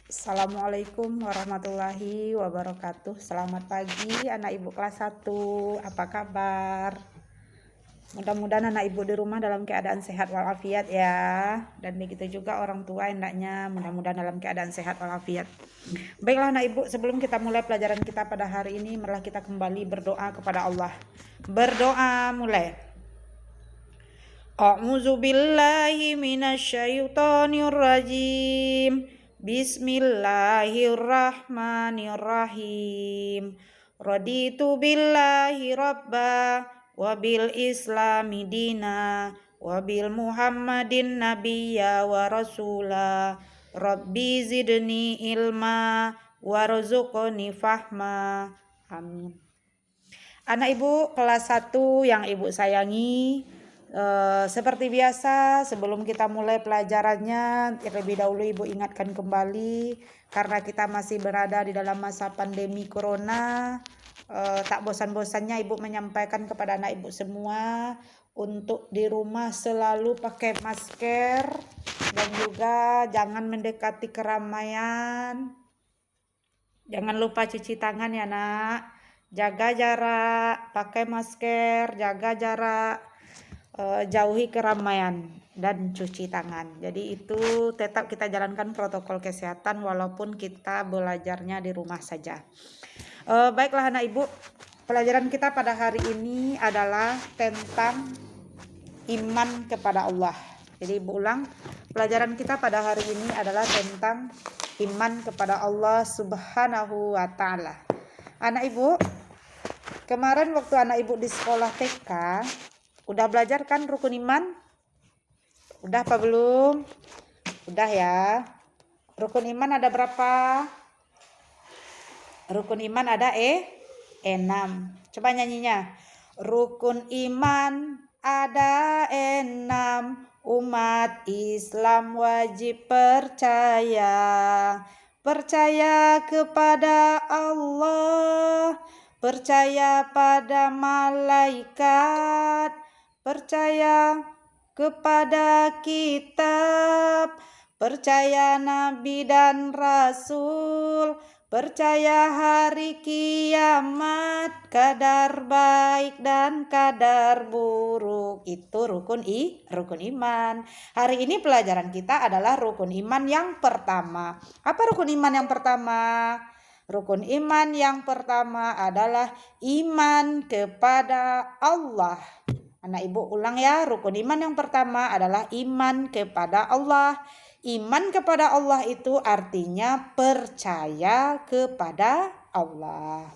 Assalamualaikum warahmatullahi wabarakatuh. Selamat pagi anak ibu kelas 1. Apa kabar? Mudah-mudahan anak ibu di rumah dalam keadaan sehat walafiat ya. Dan begitu juga orang tua hendaknya mudah-mudahan dalam keadaan sehat walafiat. Baiklah anak ibu, sebelum kita mulai pelajaran kita pada hari ini, marilah kita kembali berdoa kepada Allah. Berdoa mulai. A'udzu billahi minasyaitonir rajim. Bismillahirrahmanirrahim. Raditu billahi rabba wa bil islami dina wa bil muhammadin nabiyya wa rasula. Rabbi zidni ilma warzuqni fahma. Amin. Anak ibu kelas 1 yang ibu sayangi, seperti biasa sebelum kita mulai pelajarannya, terlebih dahulu ibu ingatkan kembali karena kita masih berada di dalam masa pandemi corona. Tak bosan-bosannya ibu menyampaikan kepada anak ibu semua untuk di rumah selalu pakai masker dan juga jangan mendekati keramaian. Jangan lupa cuci tangan ya nak, jaga jarak, pakai masker, jaga jarak, jauhi keramaian dan cuci tangan. Jadi itu tetap kita jalankan protokol kesehatan walaupun kita belajarnya di rumah saja. Baiklah anak ibu, pelajaran kita pada hari ini adalah tentang iman kepada Allah. Jadi ibu ulang, pelajaran kita pada hari ini adalah tentang iman kepada Allah Subhanahu wa ta'ala. Anak ibu, kemarin waktu anak ibu di sekolah TK udah belajar kan rukun iman? Udah apa belum? Udah ya. Rukun iman ada berapa? Rukun iman ada 6. Coba nyanyinya. Rukun iman ada 6. Umat Islam wajib percaya. Percaya kepada Allah, percaya pada malaikat, percaya kepada kitab, percaya nabi dan rasul, percaya hari kiamat, kadar baik dan kadar buruk. Itu rukun iman. Hari ini pelajaran kita adalah rukun iman yang pertama. Apa rukun iman yang pertama? Rukun iman yang pertama adalah iman kepada Allah. Anak ibu ulang ya, rukun iman yang pertama adalah iman kepada Allah. Iman kepada Allah itu artinya percaya kepada Allah.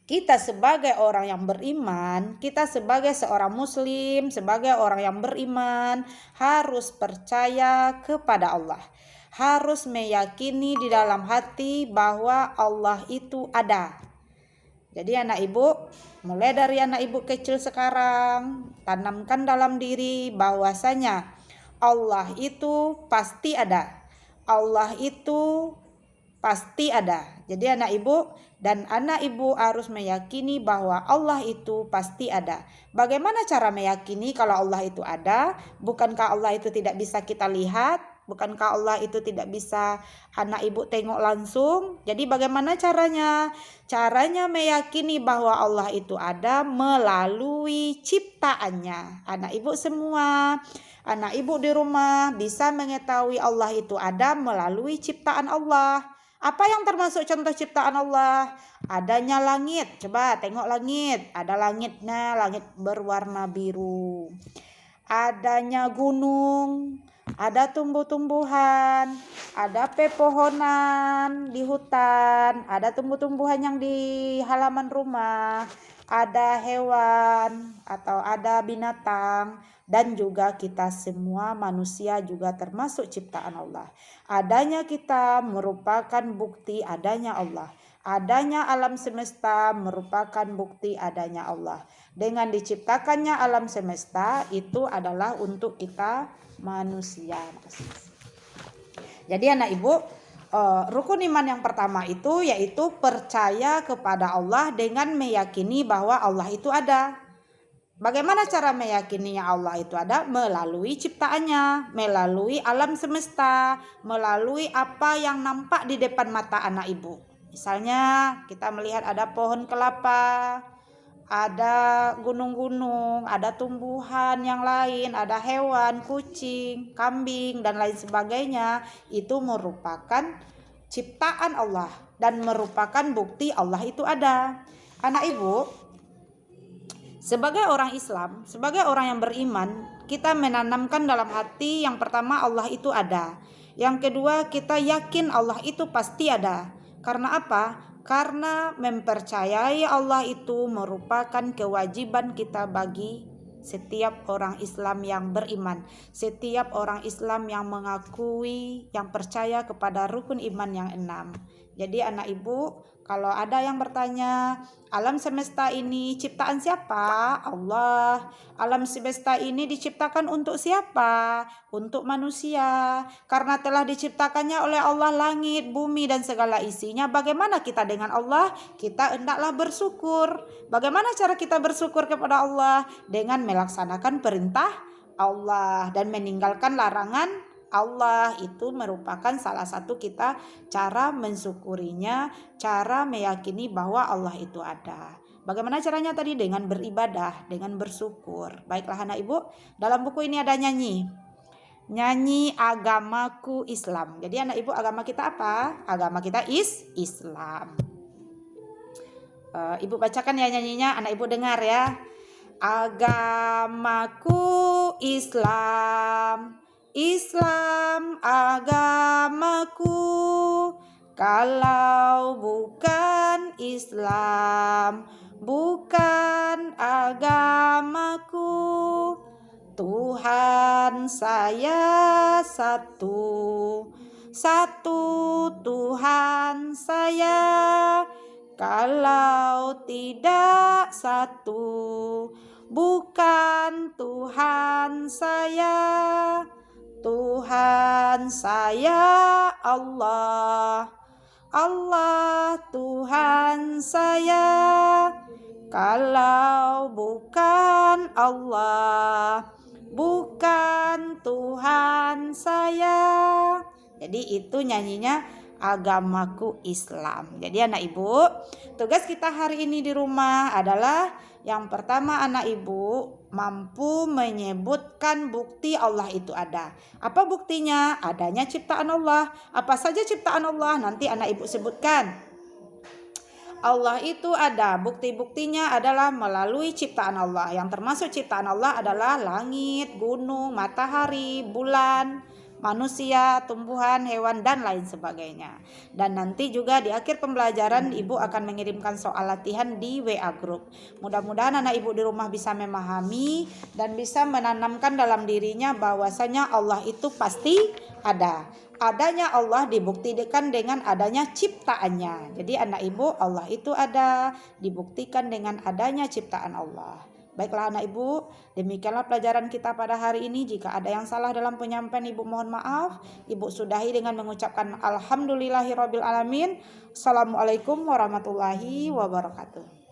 Kita sebagai orang yang beriman, kita sebagai seorang muslim, sebagai orang yang beriman harus percaya kepada Allah. Harus meyakini di dalam hati bahwa Allah itu ada. Jadi anak ibu, mulai dari anak ibu kecil sekarang, tanamkan dalam diri bahwasanya Allah itu pasti ada. Allah itu pasti ada. Jadi anak ibu harus meyakini bahwa Allah itu pasti ada. Bagaimana cara meyakini kalau Allah itu ada? Bukankah Allah itu tidak bisa kita lihat? Bukankah Allah itu tidak bisa anak ibu tengok langsung? Jadi bagaimana caranya? Caranya meyakini bahwa Allah itu ada melalui ciptaannya. Anak ibu semua, anak ibu di rumah bisa mengetahui Allah itu ada melalui ciptaan Allah. Apa yang termasuk contoh ciptaan Allah? Adanya langit. Coba tengok langit. Ada langitnya, langit berwarna biru. Adanya gunung, ada tumbuh-tumbuhan, ada pepohonan di hutan, ada tumbuh-tumbuhan yang di halaman rumah, ada hewan atau ada binatang, dan juga kita semua manusia juga termasuk ciptaan Allah. Adanya kita merupakan bukti adanya Allah. Adanya alam semesta merupakan bukti adanya Allah. Dengan diciptakannya alam semesta itu adalah untuk kita manusia. Jadi anak ibu, rukun iman yang pertama itu yaitu percaya kepada Allah dengan meyakini bahwa Allah itu ada. Bagaimana cara meyakininya Allah itu ada? Melalui ciptaannya, melalui alam semesta, melalui apa yang nampak di depan mata anak ibu. Misalnya kita melihat ada pohon kelapa, ada gunung-gunung, ada tumbuhan yang lain, ada hewan, kucing, kambing, dan lain sebagainya. Itu merupakan ciptaan Allah dan merupakan bukti Allah itu ada. Anak ibu, sebagai orang Islam, sebagai orang yang beriman, kita menanamkan dalam hati yang pertama Allah itu ada. Yang kedua, kita yakin Allah itu pasti ada. Karena apa? Karena mempercayai Allah itu merupakan kewajiban kita bagi setiap orang Islam yang beriman. Setiap orang Islam yang mengakui, yang percaya kepada rukun iman yang 6. Jadi anak ibu, kalau ada yang bertanya, alam semesta ini ciptaan siapa? Allah. Alam semesta ini diciptakan untuk siapa? Untuk manusia. Karena telah diciptakannya oleh Allah langit, bumi, dan segala isinya. Bagaimana kita dengan Allah? Kita hendaklah bersyukur. Bagaimana cara kita bersyukur kepada Allah? Dengan melaksanakan perintah Allah dan meninggalkan larangan Allah. Itu merupakan salah satu kita cara mensyukurinya, cara meyakini bahwa Allah itu ada. Bagaimana caranya tadi? Dengan beribadah, dengan bersyukur. Baiklah anak ibu, dalam buku ini ada nyanyi Agamaku Islam. Jadi anak ibu, agama kita apa? Agama kita Islam. Ibu bacakan ya nyanyinya, anak ibu dengar ya. Agamaku Islam, Islam agamaku. Kalau bukan Islam, bukan agamaku. Tuhan saya satu, satu Tuhan saya. Kalau tidak satu, bukan Tuhan saya. Tuhan saya Allah, Allah Tuhan saya. Kalau bukan Allah, bukan Tuhan saya. Jadi itu nyanyinya Agamaku Islam. Jadi anak ibu, tugas kita hari ini di rumah adalah yang pertama, anak ibu mampu menyebutkan bukti Allah itu ada. Apa buktinya? Adanya ciptaan Allah. Apa saja ciptaan Allah? Nanti anak ibu sebutkan. Allah itu ada, bukti-buktinya adalah melalui ciptaan Allah. Yang termasuk ciptaan Allah adalah langit, gunung, matahari, bulan, manusia, tumbuhan, hewan, dan lain sebagainya. Dan nanti juga di akhir pembelajaran ibu akan mengirimkan soal latihan di WA Group. Mudah-mudahan anak ibu di rumah bisa memahami dan bisa menanamkan dalam dirinya bahwasanya Allah itu pasti ada. Adanya Allah dibuktikan dengan adanya ciptaannya. Jadi anak ibu, Allah itu ada, dibuktikan dengan adanya ciptaan Allah. Baiklah anak ibu, demikianlah pelajaran kita pada hari ini. Jika ada yang salah dalam penyampaian ibu mohon maaf. Ibu sudahi dengan mengucapkan alhamdulillahirabbil alamin. Assalamualaikum warahmatullahi wabarakatuh.